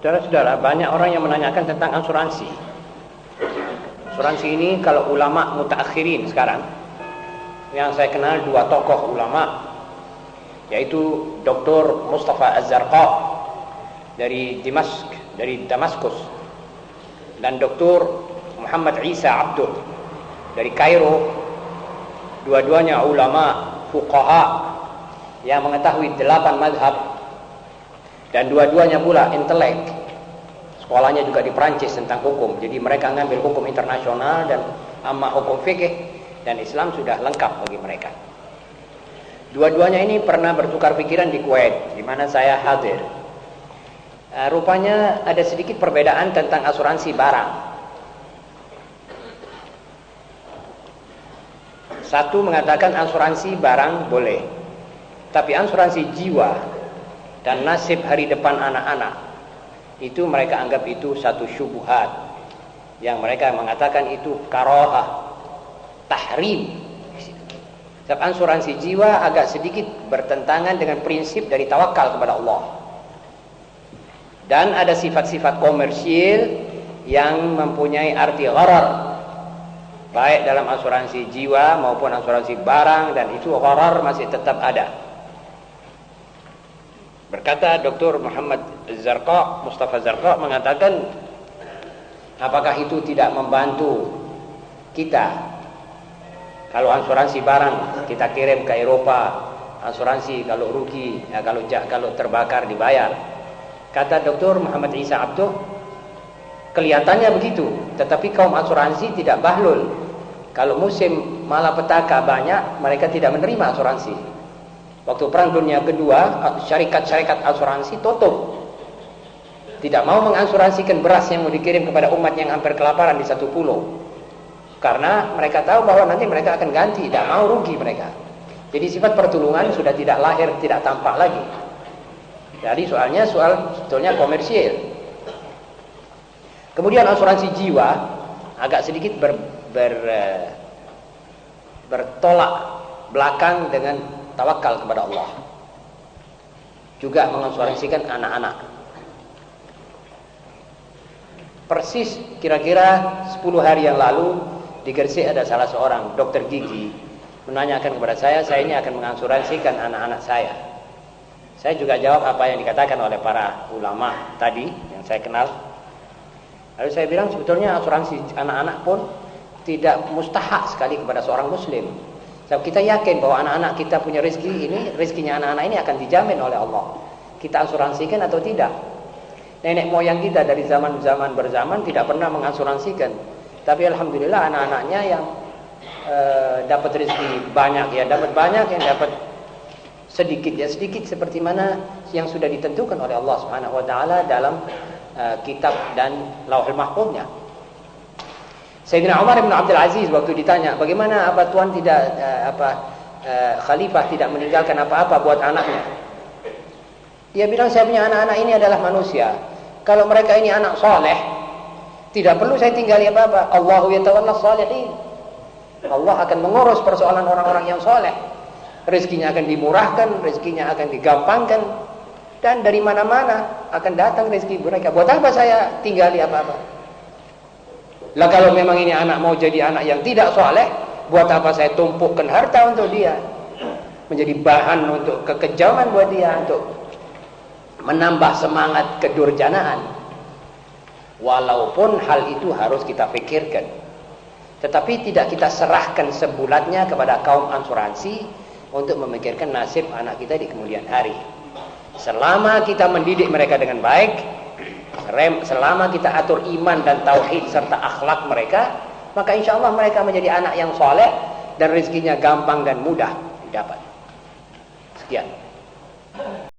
Saudara-saudara, banyak orang yang menanyakan tentang asuransi. Asuransi ini kalau ulama mutaakhirin sekarang, yang saya kenal dua tokoh ulama, yaitu Dr. Mustafa Az-Zarqa dari Damaskus, dan Dr. Muhammad Isa Abduh dari Kairo. Dua-duanya ulama fuqaha yang mengetahui 8 mazhab, dan dua-duanya pula intelek. Sekolahnya juga di Perancis tentang hukum. Jadi mereka ngambil hukum internasional dan amma hukum fikih, dan Islam sudah lengkap bagi mereka. Dua-duanya ini pernah bertukar pikiran di Kuwait, di mana saya hadir. Rupanya ada sedikit perbedaan tentang asuransi barang. Satu mengatakan asuransi barang boleh, tapi asuransi jiwa dan nasib hari depan anak-anak, itu mereka anggap itu satu syubhat, yang mereka mengatakan itu karahah, tahrim. Sebab asuransi jiwa agak sedikit bertentangan dengan prinsip dari tawakal kepada Allah. Dan ada sifat-sifat komersil yang mempunyai arti gharar, baik dalam asuransi jiwa maupun asuransi barang, dan itu gharar masih tetap ada. Berkata Dr. Muhammad Zarqa, Mustafa Zarqa mengatakan, apakah itu tidak membantu kita? Kalau asuransi barang kita kirim ke Eropa, asuransi kalau rugi, ya, kalau terbakar dibayar. Kata Dr. Muhammad Isa Abduh, kelihatannya begitu, tetapi kaum asuransi tidak bahlul. Kalau musim malapetaka banyak, mereka tidak menerima asuransi. Waktu Perang Dunia Kedua, syarikat-syarikat asuransi tutup. Tidak mau mengasuransikan beras yang mau dikirim kepada umat yang hampir kelaparan di satu pulau. Karena mereka tahu bahwa nanti mereka akan ganti, tidak mau rugi mereka. Jadi sifat pertolongan sudah tidak lahir, tidak tampak lagi. Jadi soalnya sebetulnya komersial. Kemudian asuransi jiwa agak sedikit bertolak belakang dengan tawakal kepada Allah. Juga mengasuransikan anak-anak. Persis kira-kira 10 hari yang lalu di Gresik ada salah seorang dokter gigi menanyakan kepada saya ini akan mengasuransikan anak-anak saya. Saya juga jawab apa yang dikatakan oleh para ulama tadi yang saya kenal. Lalu saya bilang sebetulnya asuransi anak-anak pun tidak mustahak sekali kepada seorang muslim. Sebab kita yakin bahwa anak-anak kita punya rezeki ini, rezekinya anak-anak ini akan dijamin oleh Allah. Kita asuransikan atau tidak? Nenek moyang kita dari zaman-zaman berzaman tidak pernah mengasuransikan. Tapi alhamdulillah anak-anaknya yang dapat rezeki banyak, ya dapat banyak, yang dapat sedikit ya sedikit, seperti mana yang sudah ditentukan oleh Allah Subhanahu wa taala dalam kitab dan Lauhul Mahfuznya. Sayyidina Umar bin Abdul Aziz waktu ditanya, bagaimana apa tuan tidak khalifah tidak meninggalkan apa-apa buat anaknya? Dia bilang, saya punya anak-anak ini adalah manusia. Kalau mereka ini anak soleh, tidak perlu saya tinggali apa-apa. Allahu yatawalla shalihin. Allah akan mengurus persoalan orang-orang yang soleh. Rezekinya akan dimurahkan, rezekinya akan digampangkan, dan dari mana-mana akan datang rezeki mereka. Buat apa saya tinggali apa-apa? Lah kalau memang ini anak mau jadi anak yang tidak soleh, buat apa saya tumpukkan harta untuk dia? Menjadi bahan untuk kekejaman buat dia, untuk menambah semangat kedurjanaan. Walaupun hal itu harus kita pikirkan, tetapi tidak kita serahkan sebulatnya kepada kaum asuransi untuk memikirkan nasib anak kita di kemudian hari. Selama kita mendidik mereka dengan baik, selama kita atur iman dan tauhid serta akhlak mereka, maka insya Allah mereka menjadi anak yang soleh dan rezekinya gampang dan mudah didapat. Sekian.